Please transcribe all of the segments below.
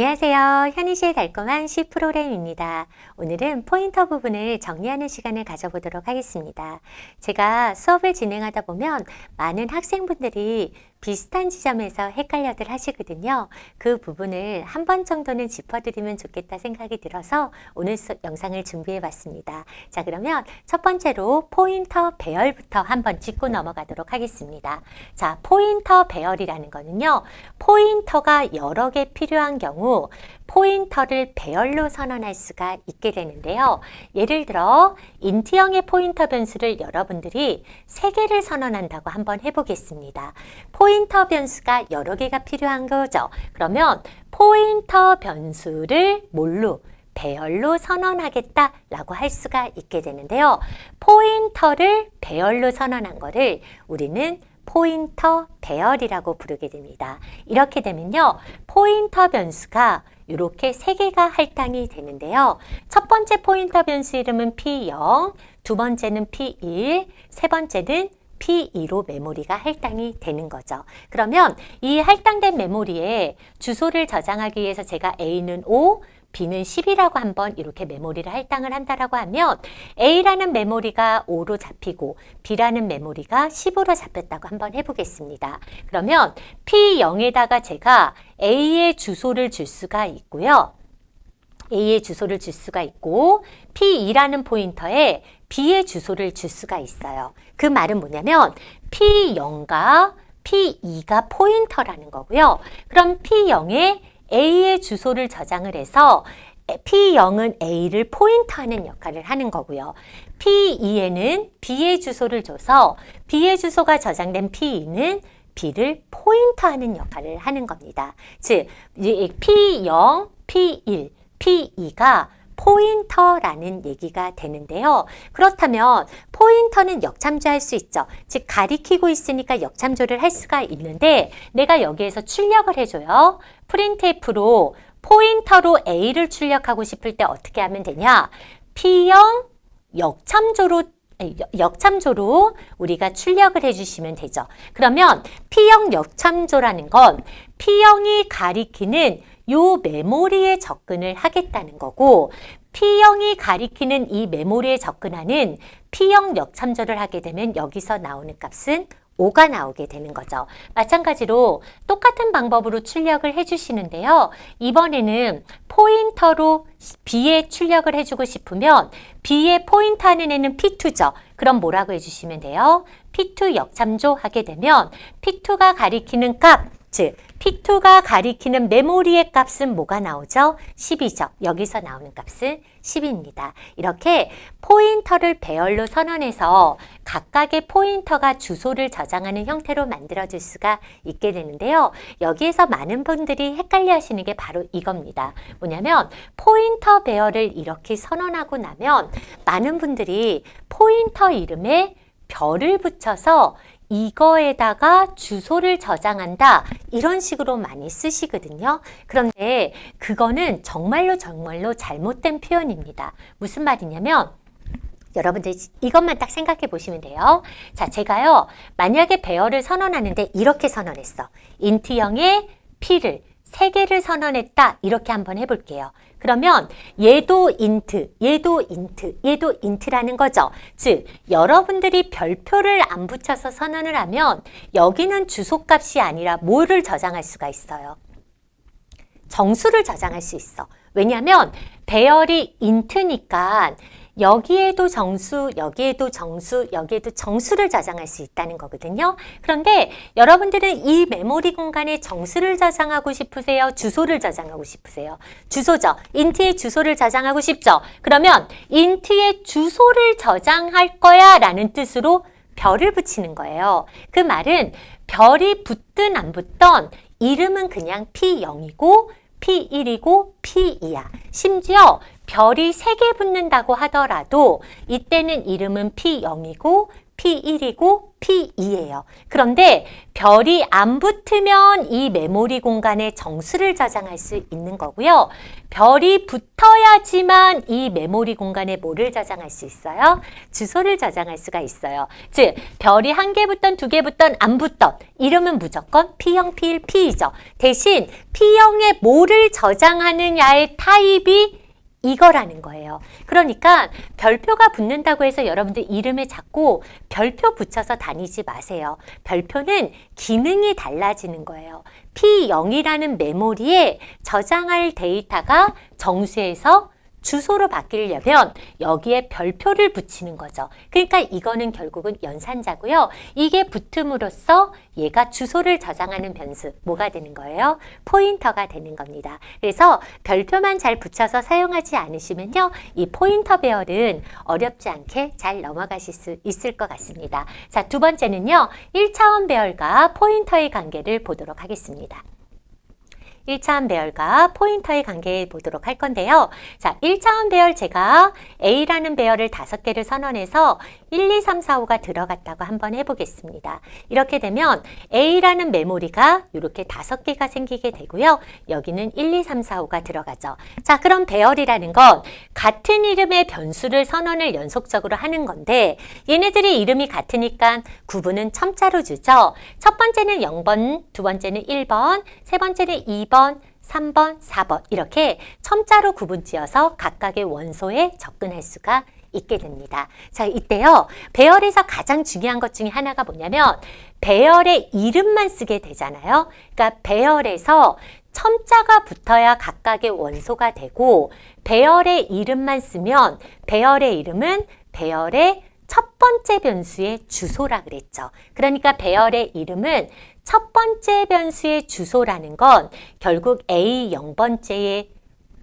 안녕하세요. 현희씨의 달콤한 C 프로그램입니다. 오늘은 포인터 부분을 정리하는 시간을 가져보도록 하겠습니다. 제가 수업을 진행하다 보면 많은 학생분들이 비슷한 지점에서 헷갈려들 하시거든요. 그 부분을 한 번 정도는 짚어드리면 좋겠다 생각이 들어서 오늘 영상을 준비해 봤습니다. 자, 그러면 첫 번째로 포인터 배열부터 한번 짚고 넘어가도록 하겠습니다. 자, 포인터 배열이라는 거는요. 포인터가 여러 개 필요한 경우 포인터를 배열로 선언할 수가 있게 되는데요. 예를 들어 인트형의 포인터 변수를 여러분들이 3개를 선언한다고 한번 해보겠습니다. 포인터 변수가 여러 개가 필요한 거죠. 그러면 포인터 변수를 뭘로? 배열로 선언하겠다라고 할 수가 있게 되는데요. 포인터를 배열로 선언한 거를 우리는 포인터 배열이라고 부르게 됩니다. 이렇게 되면요. 포인터 변수가 이렇게 3개가 할당이 되는데요. 첫 번째 포인터 변수 이름은 P0, 두 번째는 P1, 세 번째는 P2로 메모리가 할당이 되는 거죠. 그러면 이 할당된 메모리에 주소를 저장하기 위해서 제가 A는 5, B는 10이라고 한번 이렇게 메모리를 할당을 한다라고 하면 A라는 메모리가 5로 잡히고 B라는 메모리가 10으로 잡혔다고 한번 해보겠습니다. 그러면 P0에다가 제가 A의 주소를 줄 수가 있고요. A의 주소를 줄 수가 있고 P2라는 포인터에 B의 주소를 줄 수가 있어요. 그 말은 뭐냐면 P0과 P2가 포인터라는 거고요. 그럼 P0에 A의 주소를 저장을 해서 P0은 A를 포인터하는 역할을 하는 거고요. P2에는 B의 주소를 줘서 B의 주소가 저장된 P2는 B를 포인터하는 역할을 하는 겁니다. 즉, P0, P1, P2가 포인터라는 얘기가 되는데요. 그렇다면 포인터는 역참조할 수 있죠. 즉 가리키고 있으니까 역참조를 할 수가 있는데 내가 여기에서 출력을 해줘요. 프린트F로 포인터로 A를 출력하고 싶을 때 어떻게 하면 되냐? P0 역참조로 우리가 출력을 해주시면 되죠. 그러면 P0 역참조라는 건 P0이 가리키는 요 메모리에 접근을 하겠다는 거고 P0이 가리키는 이 메모리에 접근하는 P0 역참조를 하게 되면 여기서 나오는 값은 5가 나오게 되는 거죠. 마찬가지로 똑같은 방법으로 출력을 해주시는데요. 이번에는 포인터로 B에 출력을 해주고 싶으면 B에 포인터하는 애는 P2죠. 그럼 뭐라고 해주시면 돼요? P2 역참조 하게 되면 P2가 가리키는 값, 즉 P2가 가리키는 메모리의 값은 뭐가 나오죠? 10이죠. 여기서 나오는 값은 10입니다. 이렇게 포인터를 배열로 선언해서 각각의 포인터가 주소를 저장하는 형태로 만들어줄 수가 있게 되는데요. 여기에서 많은 분들이 헷갈려 하시는 게 바로 이겁니다. 뭐냐면 포인터 배열을 이렇게 선언하고 나면 많은 분들이 포인터 이름에 별을 붙여서 이거에다가 주소를 저장한다 이런 식으로 많이 쓰시거든요. 그런데 그거는 정말로 잘못된 표현입니다. 무슨 말이냐면 여러분들 이것만 딱 생각해 보시면 돼요. 자, 제가요 만약에 배열을 선언하는데 이렇게 선언했어. 인트형의 P를 3개를 선언했다 이렇게 한번 해볼게요. 그러면 얘도 인트, 얘도 인트, 얘도 인트라는 거죠. 즉 여러분들이 별표를 안 붙여서 선언을 하면 여기는 주소값이 아니라 뭐를 저장할 수가 있어요? 정수를 저장할 수 있어. 왜냐하면 배열이 인트니까 여기에도 정수, 여기에도 정수, 여기에도 정수를 저장할 수 있다는 거거든요. 그런데 여러분들은 이 메모리 공간에 정수를 저장하고 싶으세요? 주소를 저장하고 싶으세요? 주소죠. 인트의 주소를 저장하고 싶죠. 그러면 인트의 주소를 저장할 거야 라는 뜻으로 별을 붙이는 거예요. 그 말은 별이 붙든 안 붙던 이름은 그냥 P0이고 P1이고 P2야. 심지어 별이 3개 붙는다고 하더라도 이때는 이름은 P0이고 P1이고 P2예요. 그런데 별이 안 붙으면 이 메모리 공간에 정수를 저장할 수 있는 거고요. 별이 붙어야지만 이 메모리 공간에 뭐를 저장할 수 있어요? 주소를 저장할 수가 있어요. 즉 별이 1개 붙던 2개 붙던 안 붙던 이름은 무조건 P0, P1, P이죠. 대신 P0에 뭐를 주소를 저장하느냐의 타입이 이거라는 거예요. 그러니까 별표가 붙는다고 해서 여러분들 이름에 자꾸 별표 붙여서 다니지 마세요. 별표는 기능이 달라지는 거예요. P0이라는 메모리에 저장할 데이터가 정수에서 주소로 바뀌려면 여기에 별표를 붙이는 거죠. 그러니까 이거는 결국은 연산자고요. 이게 붙음으로써 얘가 주소를 저장하는 변수, 뭐가 되는 거예요? 포인터가 되는 겁니다. 그래서 별표만 잘 붙여서 사용하지 않으시면요, 이 포인터 배열은 어렵지 않게 잘 넘어가실 수 있을 것 같습니다. 자, 두 번째는요, 1차원 배열과 포인터의 관계를 보도록 하겠습니다. 1차원 배열과 포인터의 관계 보도록 할 건데요. 자, 1차원 배열 제가 A라는 배열을 5개를 선언해서 1, 2, 3, 4, 5가 들어갔다고 한번 해보겠습니다. 이렇게 되면 A라는 메모리가 이렇게 5개가 생기게 되고요. 여기는 1, 2, 3, 4, 5가 들어가죠. 자, 그럼 배열이라는 건 같은 이름의 변수를 선언을 연속적으로 하는 건데 얘네들이 이름이 같으니까 구분은 첨자로 주죠. 첫 번째는 0번, 두 번째는 1번, 세 번째는 2번, 3번, 4번 이렇게 첨자로 구분지어서 각각의 원소에 접근할 수가 있게 됩니다. 자, 이때요. 배열에서 가장 중요한 것 중에 하나가 뭐냐면 배열의 이름만 쓰게 되잖아요. 그러니까 배열에서 첨자가 붙어야 각각의 원소가 되고 배열의 이름만 쓰면 배열의 이름은 배열의 첫 번째 변수의 주소라 그랬죠. 그러니까 배열의 이름은 첫 번째 변수의 주소라는 건 결국 A 0번째의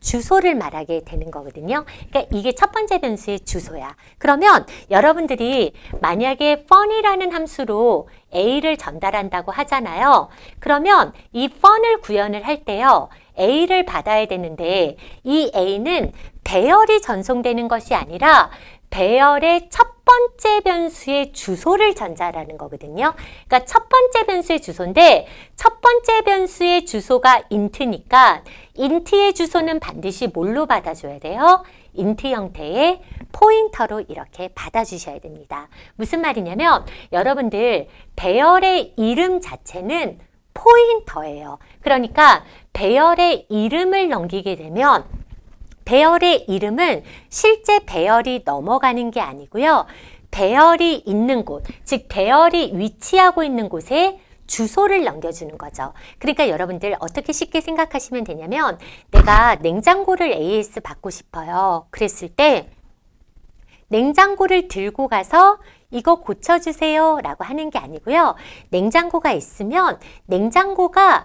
주소를 말하게 되는 거거든요. 그러니까 이게 첫 번째 변수의 주소야. 그러면 여러분들이 만약에 fun이라는 함수로 A를 전달한다고 하잖아요. 그러면 이 fun을 구현을 할 때요. A를 받아야 되는데 이 A는 배열이 전송되는 것이 아니라 배열의 첫 번째 변수의 주소를 전달하는 거거든요. 그러니까 첫 번째 변수의 주소인데 첫 번째 변수의 주소가 int니까 int의 주소는 반드시 뭘로 받아줘야 돼요? int 형태의 포인터로 이렇게 받아주셔야 됩니다. 무슨 말이냐면 여러분들 배열의 이름 자체는 포인터예요. 그러니까 배열의 이름을 넘기게 되면 배열의 이름은 실제 배열이 넘어가는 게 아니고요. 배열이 있는 곳, 즉 배열이 위치하고 있는 곳에 주소를 넘겨주는 거죠. 그러니까 여러분들 어떻게 쉽게 생각하시면 되냐면 내가 냉장고를 AS 받고 싶어요. 그랬을 때 냉장고를 들고 가서 이거 고쳐주세요 라고 하는 게 아니고요. 냉장고가 있으면 냉장고가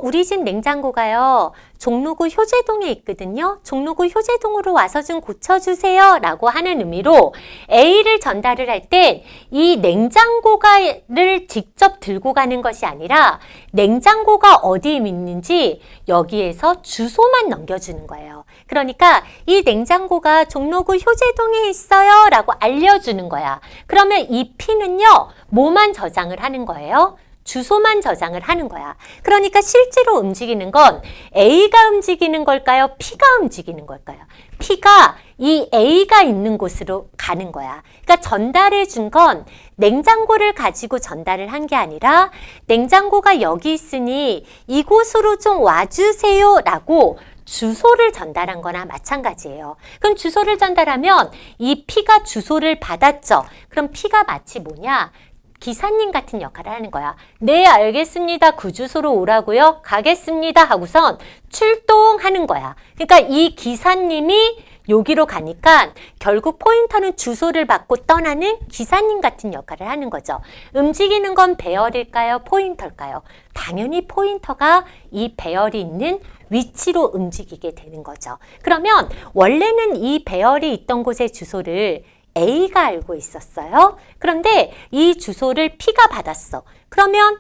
우리 집 냉장고가요. 종로구 효재동에 있거든요. 종로구 효재동으로 와서 좀 고쳐주세요 라고 하는 의미로 A를 전달을 할 때 이 냉장고가를 직접 들고 가는 것이 아니라 냉장고가 어디에 있는지 여기에서 주소만 넘겨주는 거예요. 그러니까 이 냉장고가 종로구 효재동에 있어요 라고 알려주는 거야. 그러면 이 P는요, 뭐만 저장을 하는 거예요? 주소만 저장을 하는 거야. 그러니까 실제로 움직이는 건 A가 움직이는 걸까요? P가 움직이는 걸까요? P가 이 A가 있는 곳으로 가는 거야. 그러니까 전달해 준 건 냉장고를 가지고 전달을 한 게 아니라 냉장고가 여기 있으니 이곳으로 좀 와주세요 라고 주소를 전달한 거나 마찬가지예요. 그럼 주소를 전달하면 이 P가 주소를 받았죠. 그럼 P가 마치 뭐냐? 기사님 같은 역할을 하는 거야. 네, 알겠습니다. 그 주소로 오라고요? 가겠습니다. 하고선 출동하는 거야. 그러니까 이 기사님이 여기로 가니까 결국 포인터는 주소를 받고 떠나는 기사님 같은 역할을 하는 거죠. 움직이는 건 배열일까요? 포인터일까요? 당연히 포인터가 이 배열이 있는 위치로 움직이게 되는 거죠. 그러면 원래는 이 배열이 있던 곳의 주소를 A가 알고 있었어요. 그런데 이 주소를 P가 받았어. 그러면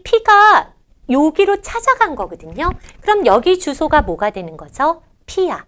P가 여기로 찾아간 거거든요. 그럼 여기 주소가 뭐가 되는 거죠? P야.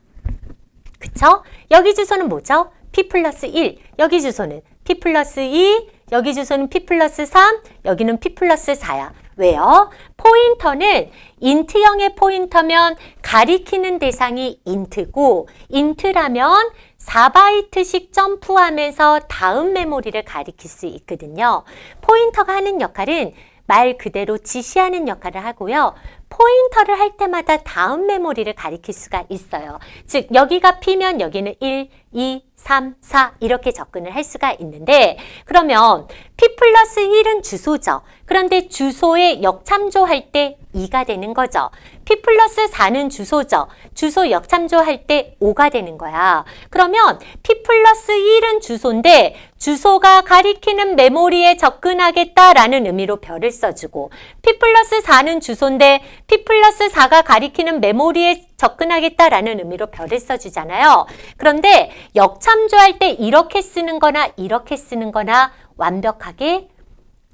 그쵸? 여기 주소는 뭐죠? P 플러스 1. 여기 주소는 P 플러스 2. 여기 주소는 P 플러스 3. 여기는 P 플러스 4야. 왜요? 포인터는 int형의 포인터면 가리키는 대상이 int고 int라면 4바이트씩 점프하면서 다음 메모리를 가리킬 수 있거든요. 포인터가 하는 역할은 말 그대로 지시하는 역할을 하고요. 포인터를 할 때마다 다음 메모리를 가리킬 수가 있어요. 즉 여기가 P면 여기는 1, 2, 3, 4 이렇게 접근을 할 수가 있는데 그러면 P 플러스 1은 주소죠. 그런데 주소에 역참조할 때 2가 되는 거죠. P 플러스 4는 주소죠. 주소 역참조할 때 5가 되는 거야. 그러면 P 플러스 1은 주소인데 주소가 가리키는 메모리에 접근하겠다라는 의미로 별을 써주고 P 플러스 4는 주소인데 P 플러스 4가 가리키는 메모리에 접근하겠다라는 의미로 별을 써주잖아요. 그런데 역참조할 때 이렇게 쓰는 거나 이렇게 쓰는 거나 완벽하게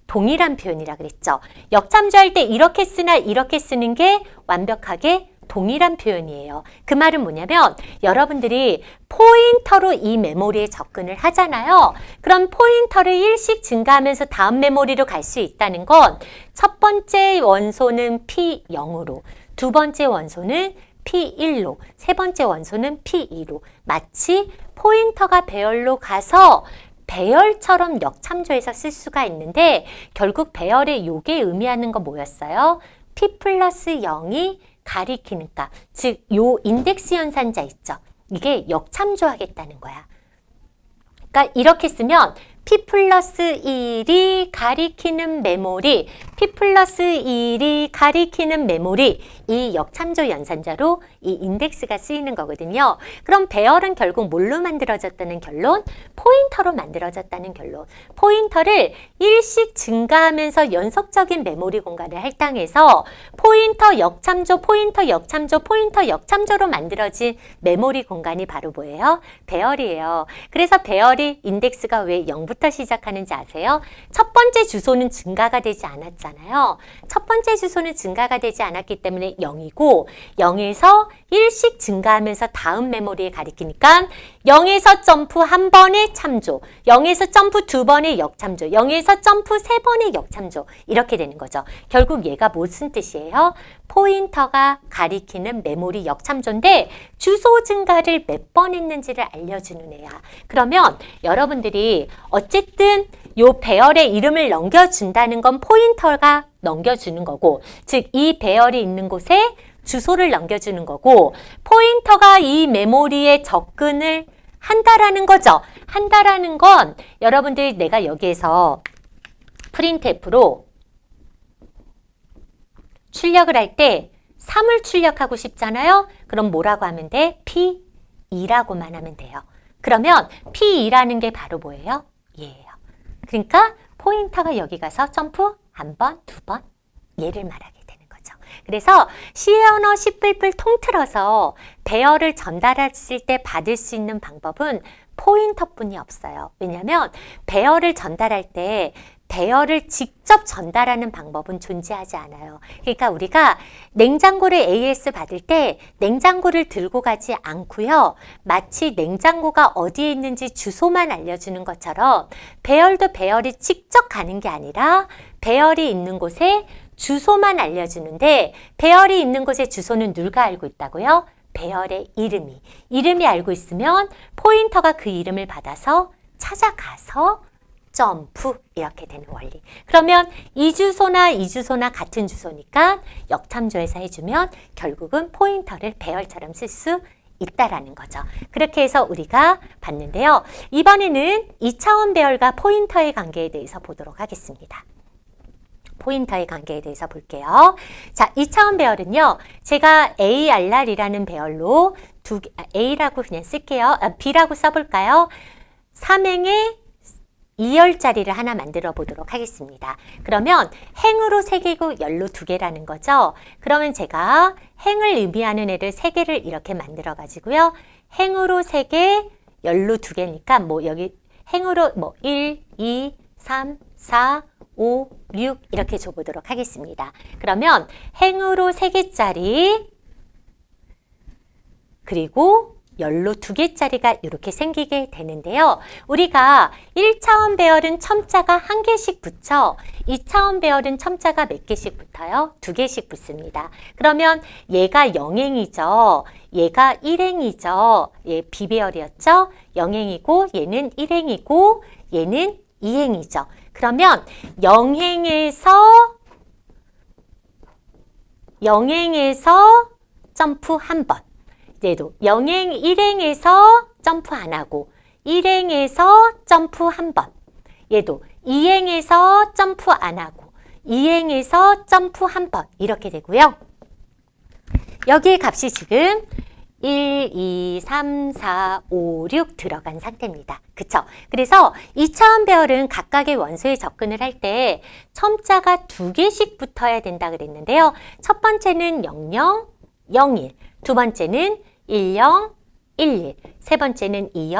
동일한 표현이라 그랬죠. 역참조할 때 이렇게 쓰나 이렇게 쓰는 게 완벽하게 동일한 표현이에요. 그 말은 뭐냐면 여러분들이 포인터로 이 메모리에 접근을 하잖아요. 그럼 포인터를 1씩 증가하면서 다음 메모리로 갈 수 있다는 건 첫 번째 원소는 P0으로, 두 번째 원소는 P1로, 세 번째 원소는 P2로 마치 포인터가 배열로 가서 배열처럼 역참조해서 쓸 수가 있는데 결국 배열의 요게 의미하는 건 뭐였어요? P 플러스 0이 가리키는 값, 즉 요 인덱스 연산자 있죠? 이게 역참조하겠다는 거야. 그러니까 이렇게 쓰면 P 플러스 1이 가리키는 메모리, P 플러스 1이 가리키는 메모리, 이 역참조 연산자로 이 인덱스가 쓰이는 거거든요. 그럼 배열은 결국 뭘로 만들어졌다는 결론? 포인터로 만들어졌다는 결론. 포인터를 1씩 증가하면서 연속적인 메모리 공간을 할당해서 포인터 역참조, 포인터 역참조, 포인터 역참조로 만들어진 메모리 공간이 바로 뭐예요? 배열이에요. 그래서 배열이 인덱스가 왜 0부터 시작하는지 아세요? 첫 번째 주소는 증가가 되지 않았잖아요. 첫 번째 주소는 증가가 되지 않았기 때문에 0이고 0에서 1씩 증가하면서 다음 메모리에 가리키니까 0에서 점프 한 번의 참조, 0에서 점프 두 번의 역참조, 0에서 점프 세 번의 역참조 이렇게 되는 거죠. 결국 얘가 무슨 뜻이에요? 포인터가 가리키는 메모리 역참조인데 주소 증가를 몇 번 했는지를 알려주는 애야. 그러면 여러분들이 어쨌든 요 배열의 이름을 넘겨준다는 건 포인터가 넘겨주는 거고, 즉 이 배열이 있는 곳에 주소를 넘겨주는 거고, 포인터가 이 메모리에 접근을 한다라는 거죠. 한다라는 건 여러분들이 내가 여기에서 프린트F로 출력을 할 때 3을 출력하고 싶잖아요. 그럼 뭐라고 하면 돼? P2라고만 하면 돼요. 그러면 P2라는 게 바로 뭐예요? 얘예요. 그러니까 포인터가 여기 가서 점프 한 번, 두 번 얘를 말하게 되는 거죠. 그래서 C 언어 C++ 통틀어서 배열을 전달했을 때 받을 수 있는 방법은 포인터뿐이 없어요. 왜냐하면 배열을 전달할 때 배열을 직접 전달하는 방법은 존재하지 않아요. 그러니까 우리가 냉장고를 AS 받을 때 냉장고를 들고 가지 않고요. 마치 냉장고가 어디에 있는지 주소만 알려주는 것처럼 배열도 배열이 직접 가는 게 아니라 배열이 있는 곳에 주소만 알려주는데 배열이 있는 곳의 주소는 누가 알고 있다고요? 배열의 이름이 알고 있으면 포인터가 그 이름을 받아서 찾아가서 점프 이렇게 되는 원리. 그러면 이 주소나 이 주소나 같은 주소니까 역참조해서 해주면 결국은 포인터를 배열처럼 쓸 수 있다라는 거죠. 그렇게 해서 우리가 봤는데요. 이번에는 2차원 배열과 포인터의 관계에 대해서 보도록 하겠습니다. 포인터의 관계에 대해서 볼게요. 자, 2차원 배열은요. 제가 ARR이라는 배열로 A라고 그냥 쓸게요. B라고 써볼까요? 삼행의 2열짜리를 하나 만들어 보도록 하겠습니다. 그러면 행으로 3개고 열로 2개라는 거죠. 그러면 제가 행을 의미하는 애를 3개를 이렇게 만들어 가지고요. 행으로 3개, 열로 2개니까 뭐 여기 행으로 뭐 1, 2, 3, 4, 5, 6 이렇게 줘보도록 하겠습니다. 그러면 행으로 3개짜리 그리고 열로 2개짜리가 이렇게 생기게 되는데요. 우리가 1차원 배열은 첨자가 1개씩 붙여 2차원 배열은 첨자가 몇 개씩 붙어요? 2개씩 붙습니다. 그러면 얘가 0행이죠. 얘가 1행이죠. 얘 B배열이었죠. 0행이고 얘는 1행이고 얘는 2행이죠. 그러면 0행에서 영행에서 점프 한 번. 얘도 영행 1행에서 점프 안 하고 1행에서 점프 한 번. 얘도 2행에서 점프 안 하고 2행에서 점프 한 번. 이렇게 되고요. 여기에 값이 지금 1, 2, 3, 4, 5, 6 들어간 상태입니다. 그쵸? 그래서 2차원 배열은 각각의 원소에 접근을 할 때 첨자가 2개씩 붙어야 된다 그랬는데요. 첫 번째는 00, 01, 두 번째는 10, 11, 세 번째는 20,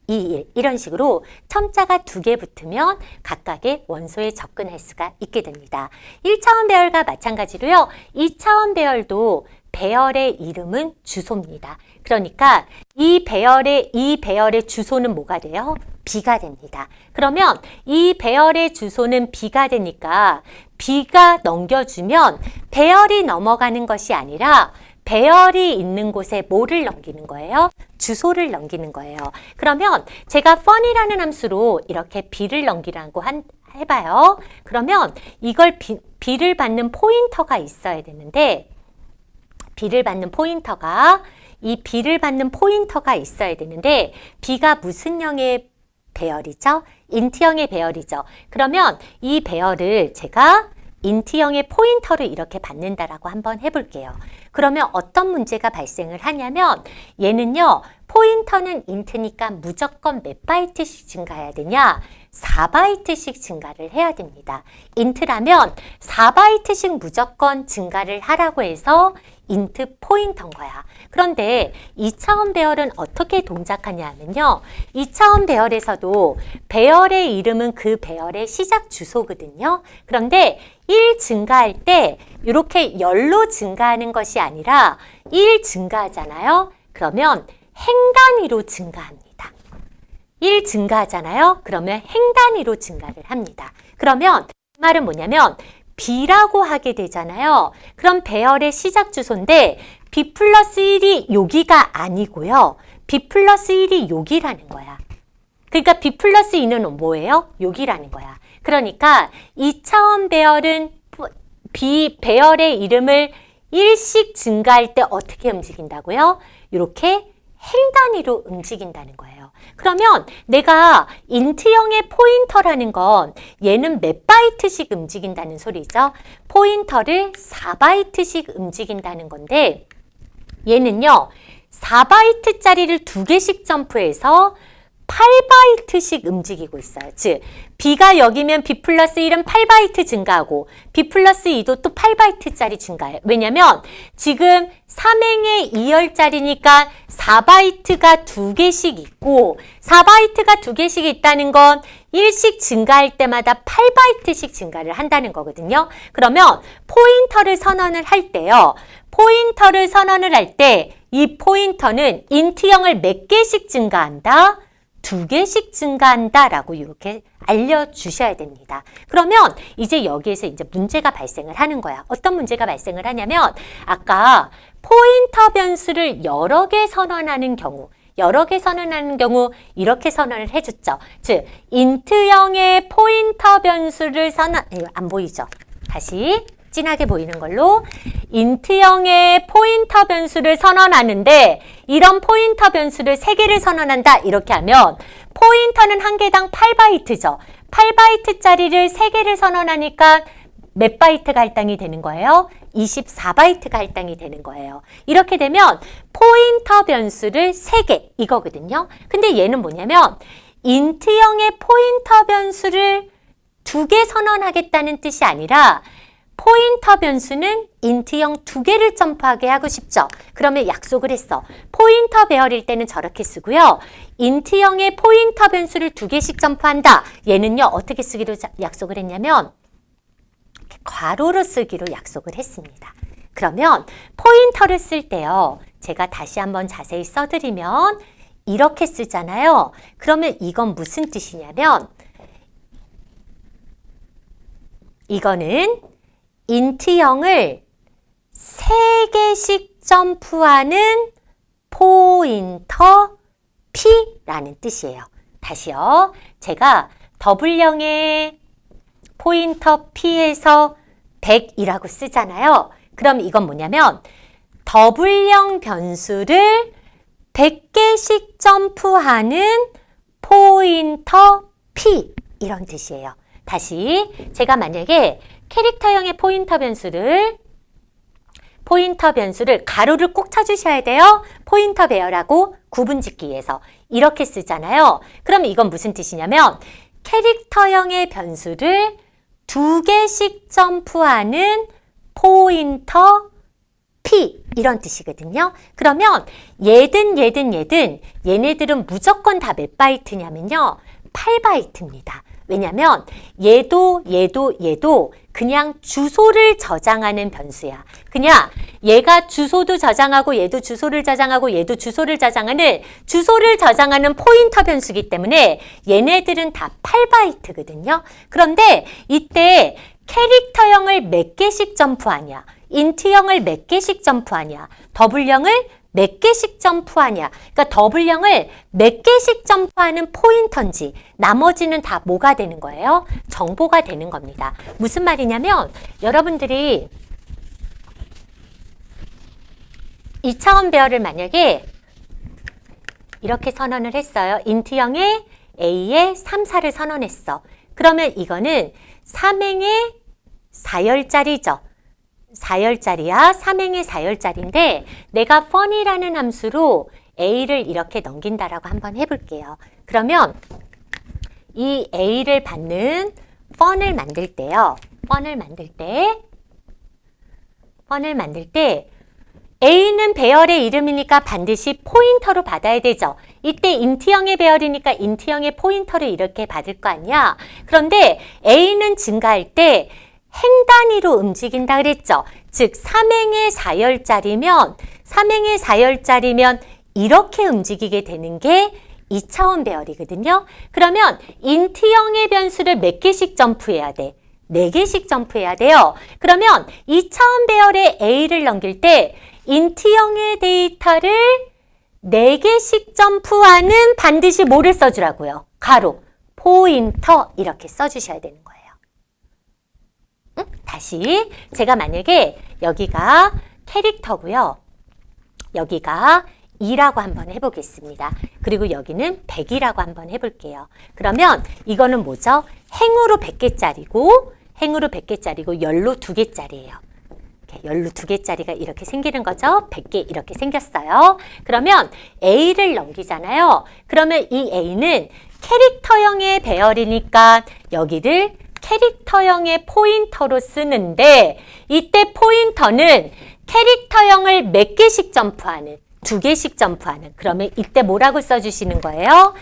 21 이런 식으로 첨자가 2개 붙으면 각각의 원소에 접근할 수가 있게 됩니다. 1차원 배열과 마찬가지로요. 2차원 배열도 배열의 이름은 주소입니다. 그러니까 이 배열의 주소는 뭐가 돼요? B가 됩니다. 그러면 이 배열의 주소는 B가 되니까 B가 넘겨주면 배열이 넘어가는 것이 아니라 배열이 있는 곳에 뭐를 넘기는 거예요? 주소를 넘기는 거예요. 그러면 제가 fun이라는 함수로 이렇게 B를 넘기라고 해봐요. 그러면 이걸 B를 받는 포인터가 있어야 되는데 B를 받는 포인터가 있어야 되는데 B가 무슨 형의 배열이죠? 인트형의 배열이죠. 그러면 이 배열을 제가 인트형의 포인터를 이렇게 받는다라고 한번 해볼게요. 그러면 어떤 문제가 발생을 하냐면 얘는요. 포인터는 인트니까 무조건 몇 바이트씩 증가해야 되냐? 4바이트씩 증가를 해야 됩니다. 인트라면 4바이트씩 무조건 증가를 하라고 해서 인트 포인터인 거야. 그런데 2차원 배열은 어떻게 동작하냐 하면요. 2차원 배열에서도 배열의 이름은 그 배열의 시작 주소거든요. 그런데 1 증가할 때 이렇게 열로 증가하는 것이 아니라 1 증가하잖아요. 그러면 행 단위로 증가합니다. 1 증가하잖아요. 그러면 행 단위로 증가를 합니다. 그러면 그 말은 뭐냐면 B라고 하게 되잖아요. 그럼 배열의 시작 주소인데 B 플러스 1이 여기가 아니고요. B 플러스 1이 여기라는 거야. 그러니까 B 플러스 2는 뭐예요? 여기라는 거야. 그러니까 2차원 배열은 B 배열의 이름을 1씩 증가할 때 어떻게 움직인다고요? 이렇게 행 단위로 움직인다는 거예요. 그러면 내가 인트형의 포인터라는 건 얘는 몇 바이트씩 움직인다는 소리죠. 포인터를 4바이트씩 움직인다는 건데 얘는요. 4바이트짜리를 2개씩 점프해서 8바이트씩 움직이고 있어요. 즉 B가 여기면 B 플러스 1은 8바이트 증가하고 B 플러스 2도 또 8바이트짜리 증가해요. 왜냐면 지금 3행의 2열짜리니까 4바이트가 2개씩 있고 4바이트가 2개씩 있다는 건 1씩 증가할 때마다 8바이트씩 증가를 한다는 거거든요. 그러면 포인터를 선언을 할 때요. 포인터를 선언을 할 때 이 포인터는 인트형을 몇 개씩 증가한다? 2개씩 증가한다라고 이렇게 알려주셔야 됩니다. 그러면 이제 여기에서 이제 문제가 발생을 하는 거야. 어떤 문제가 발생을 하냐면 아까 포인터 변수를 여러 개 선언하는 경우 이렇게 선언을 해줬죠. 즉 인트형의 포인터 변수를 안 보이죠? 다시 진하게 보이는 걸로 인트형의 포인터 변수를 선언하는데 이런 포인터 변수를 3개를 선언한다 이렇게 하면 포인터는 한 개당 8바이트죠. 8바이트짜리를 3개를 선언하니까 몇 바이트가 할당이 되는 거예요? 24바이트가 할당이 되는 거예요. 이렇게 되면 포인터 변수를 3개 이거거든요. 근데 얘는 뭐냐면 인트형의 포인터 변수를 2개 선언하겠다는 뜻이 아니라 포인터 변수는 인트형 2개를 점프하게 하고 싶죠. 그러면 약속을 했어. 포인터 배열일 때는 저렇게 쓰고요. 인트형의 포인터 변수를 2개씩 점프한다. 얘는요. 어떻게 쓰기로 약속을 했냐면 괄호로 쓰기로 약속을 했습니다. 그러면 포인터를 쓸 때요. 제가 다시 한번 자세히 써드리면 이렇게 쓰잖아요. 그러면 이건 무슨 뜻이냐면 이거는 인트형을 3개씩 점프하는 포인터 P라는 뜻이에요. 다시요. 제가 더블형의 포인터 P에서 100이라고 쓰잖아요. 그럼 이건 뭐냐면 더블형 변수를 100개씩 점프하는 포인터 P 이런 뜻이에요. 다시 제가 만약에 캐릭터형의 포인터 변수를 가로를 꼭 쳐주셔야 돼요. 포인터 배열하고 구분 짓기 위해서 이렇게 쓰잖아요. 그럼 이건 무슨 뜻이냐면 캐릭터형의 변수를 2개씩 점프하는 포인터 P 이런 뜻이거든요. 그러면 얘네들은 무조건 다 몇 바이트냐면요. 8바이트입니다. 왜냐면 얘도 그냥 주소를 저장하는 변수야. 그냥 얘가 주소도 저장하고 얘도 주소를 저장하고 얘도 주소를 저장하는 포인터 변수이기 때문에 얘네들은 다 8바이트거든요. 그런데 이때 캐릭터형을 몇 개씩 점프하냐, 인트형을 몇 개씩 점프하냐, 더블형을 몇 개씩 점프하냐. 그러니까 더블형을 몇 개씩 점프하는 포인터인지 나머지는 다 뭐가 되는 거예요? 정보가 되는 겁니다. 무슨 말이냐면 여러분들이 2차원 배열을 만약에 이렇게 선언을 했어요. 인트형의 A에 3, 4를 선언했어. 그러면 이거는 3행의 4열짜리죠. 4열짜리야. 3행의 4열짜리인데 내가 fun이라는 함수로 A를 이렇게 넘긴다라고 한번 해볼게요. 그러면 이 A를 받는 fun을 만들 때요. fun을 만들 때 A는 배열의 이름이니까 반드시 포인터로 받아야 되죠. 이때 인트형의 배열이니까 인트형의 포인터를 이렇게 받을 거 아니야. 그런데 A는 증가할 때 행 단위로 움직인다 그랬죠. 즉 3행의 4열짜리면 이렇게 움직이게 되는 게 2차원 배열이거든요. 그러면 인트형의 변수를 몇 개씩 점프해야 돼? 4개씩 점프해야 돼요. 그러면 2차원 배열의 A를 넘길 때 인트형의 데이터를 4개씩 점프하는 반드시 뭐를 써주라고요? 가로, 포인터 이렇게 써주셔야 되는 거예요. 다시 제가 만약에 여기가 캐릭터고요. 여기가 2라고 한번 해보겠습니다. 그리고 여기는 100이라고 한번 해볼게요. 그러면 이거는 뭐죠? 행으로 100개짜리고 열로 2개짜리예요. 열로 2개짜리가 이렇게 생기는 거죠. 100개 이렇게 생겼어요. 그러면 A를 넘기잖아요. 그러면 이 A는 캐릭터형의 배열이니까 여기를 캐릭터형의 포인터로 쓰는데 이때 포인터는 캐릭터형을 몇 개씩 점프하는 2개씩 점프하는 그러면 이때 뭐라고 써주시는 거예요?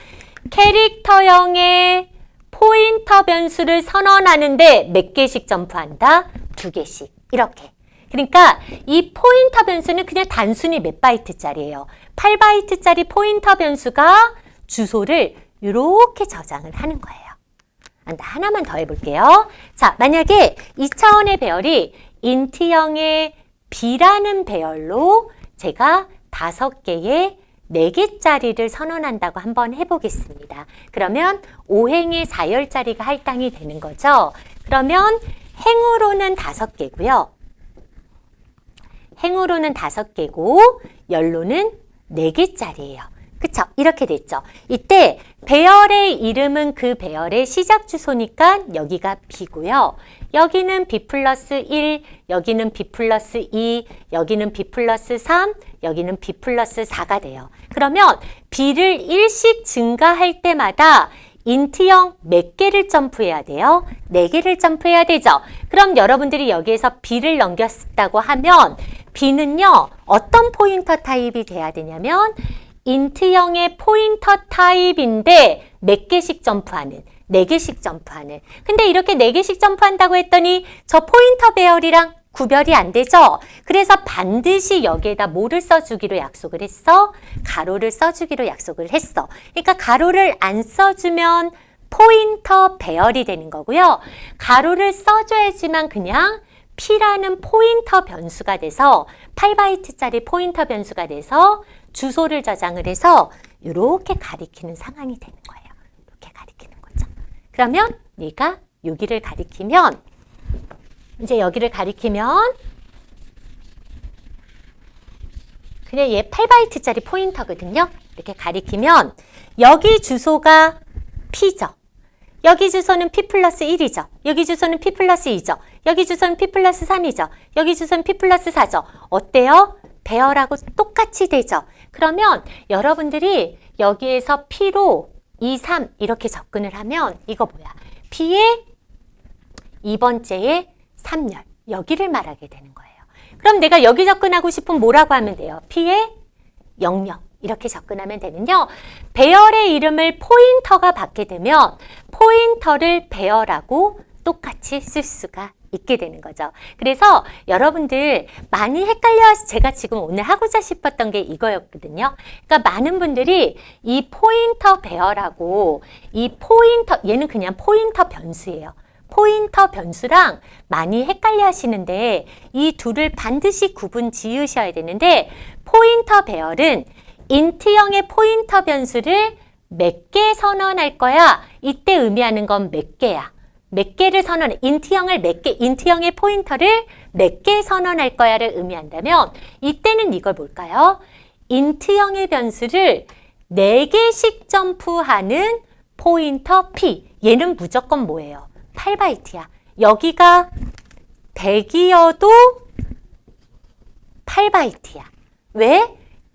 캐릭터형의 포인터 변수를 선언하는데 몇 개씩 점프한다? 2개씩 이렇게. 그러니까 이 포인터 변수는 그냥 단순히 몇 바이트짜리예요. 8바이트짜리 포인터 변수가 주소를 이렇게 저장을 하는 거예요. 하나만 더 해볼게요. 자, 만약에 2차원의 배열이 인트형의 B라는 배열로 제가 5개의 4개짜리를 선언한다고 한번 해보겠습니다. 그러면 5행의 4열짜리가 할당이 되는 거죠. 그러면 행으로는 5개고요. 행으로는 5개고 열로는 4개짜리예요. 그쵸? 이렇게 됐죠. 이때 배열의 이름은 그 배열의 시작 주소니까 여기가 B고요. 여기는 B 플러스 1, 여기는 B 플러스 2, 여기는 B 플러스 3, 여기는 B 플러스 4가 돼요. 그러면 B를 1씩 증가할 때마다 인트형 몇 개를 점프해야 돼요? 4개를 점프해야 되죠. 그럼 여러분들이 여기에서 B를 넘겼다고 하면 B는요, 어떤 포인터 타입이 돼야 되냐면 인트형의 포인터 타입인데 몇 개씩 점프하는, 4개씩 점프하는. 근데 이렇게 4개씩 점프한다고 했더니 저 포인터 배열이랑 구별이 안 되죠? 그래서 반드시 여기에다 뭐를 써주기로 약속을 했어? 가로를 써주기로 약속을 했어. 그러니까 가로를 안 써주면 포인터 배열이 되는 거고요. 가로를 써줘야지만 그냥 P라는 포인터 변수가 돼서 8바이트짜리 포인터 변수가 돼서 주소를 저장을 해서 이렇게 가리키는 상황이 되는 거예요. 이렇게 가리키는 거죠. 그러면 얘가 여기를 가리키면 이제 여기를 가리키면 그냥 얘 8바이트짜리 포인터거든요. 이렇게 가리키면 여기 주소가 P죠. 여기 주소는 P 플러스 1이죠. 여기 주소는 P 플러스 2죠. 여기 주소는 P 플러스 3이죠. 여기 주소는 P 플러스 4죠. 어때요? 배열하고 똑같이 되죠. 그러면 여러분들이 여기에서 P로 2, 3 이렇게 접근을 하면 이거 뭐야? P의 2번째의 3열 여기를 말하게 되는 거예요. 그럼 내가 여기 접근하고 싶으면 뭐라고 하면 돼요? P의 00 이렇게 접근하면 되는요. 배열의 이름을 포인터가 받게 되면 포인터를 배열하고 똑같이 쓸 수가 있게 되는 거죠. 그래서 여러분들 많이 헷갈려 제가 지금 오늘 하고자 싶었던 게 이거였거든요. 그러니까 많은 분들이 이 포인터 배열하고 이 포인터 얘는 그냥 포인터 변수예요. 포인터 변수랑 많이 헷갈려 하시는데 이 둘을 반드시 구분 지으셔야 되는데 포인터 배열은 인트형의 포인터 변수를 몇 개 선언할 거야? 이때 의미하는 건 몇 개야? 몇 개를 선언해? 인트형을 몇 개, 인트형의 포인터를 몇 개 선언할 거야를 의미한다면 이때는 이걸 볼까요? 인트형의 변수를 4개씩 점프하는 포인터 P. 얘는 무조건 뭐예요? 8바이트야. 여기가 100이어도 8바이트야. 왜?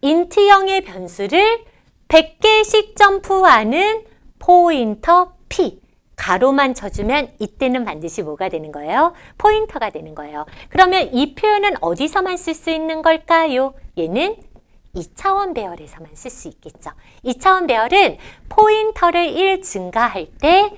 인트형의 변수를 100개씩 점프하는 포인터 P. 가로만 쳐주면 이때는 반드시 뭐가 되는 거예요? 포인터가 되는 거예요. 그러면 이 표현은 어디서만 쓸 수 있는 걸까요? 얘는 2차원 배열에서만 쓸 수 있겠죠. 2차원 배열은 포인터를 1 증가할 때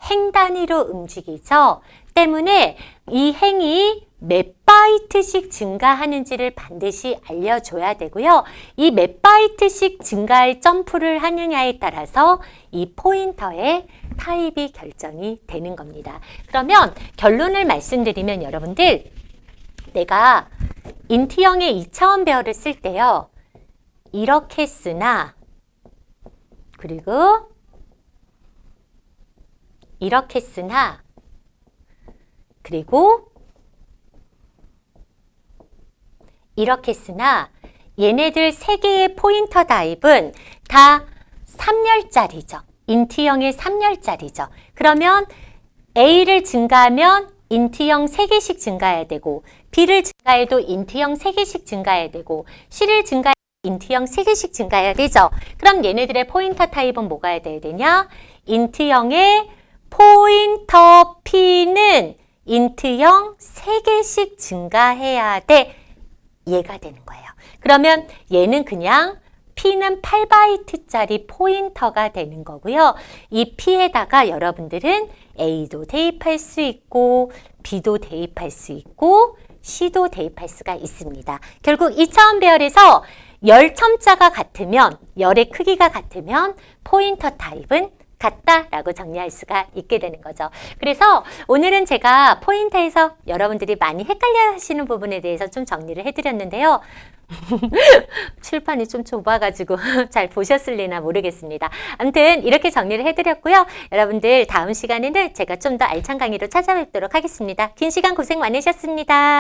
행 단위로 움직이죠. 때문에 이 행이 몇 바이트씩 증가하는지를 반드시 알려줘야 되고요. 이 몇 바이트씩 증가할 점프를 하느냐에 따라서 이 포인터의 타입이 결정이 되는 겁니다. 그러면 결론을 말씀드리면 여러분들 내가 인트형의 2차원 배열을 쓸 때요. 이렇게 쓰나 그리고 이렇게 쓰나 그리고 이렇게 쓰나 얘네들 3개의 포인터 타입은 다 3열짜리죠. 인트형의 3열짜리죠. 그러면 A를 증가하면 인트형 3개씩 증가해야 되고 B를 증가해도 인트형 3개씩 증가해야 되고 C를 증가해도 인트형 3개씩 증가해야 되죠. 그럼 얘네들의 포인터 타입은 뭐가 돼야 되냐? 인트형의 포인터 P는 인트형 3개씩 증가해야 돼. 얘가 되는 거예요. 그러면 얘는 그냥 P는 8바이트짜리 포인터가 되는 거고요. 이 P에다가 여러분들은 A도 대입할 수 있고 B도 대입할 수 있고 C도 대입할 수가 있습니다. 결국 2차원 배열에서 열 첨자가 같으면 열의 크기가 같으면 포인터 타입은 같다라고 정리할 수가 있게 되는 거죠. 그래서 오늘은 제가 포인터에서 여러분들이 많이 헷갈려 하시는 부분에 대해서 좀 정리를 해드렸는데요. 칠판이 좀 좁아가지고 잘 보셨을리나 모르겠습니다. 아무튼 이렇게 정리를 해드렸고요. 여러분들 다음 시간에는 제가 좀 더 알찬 강의로 찾아뵙도록 하겠습니다. 긴 시간 고생 많으셨습니다.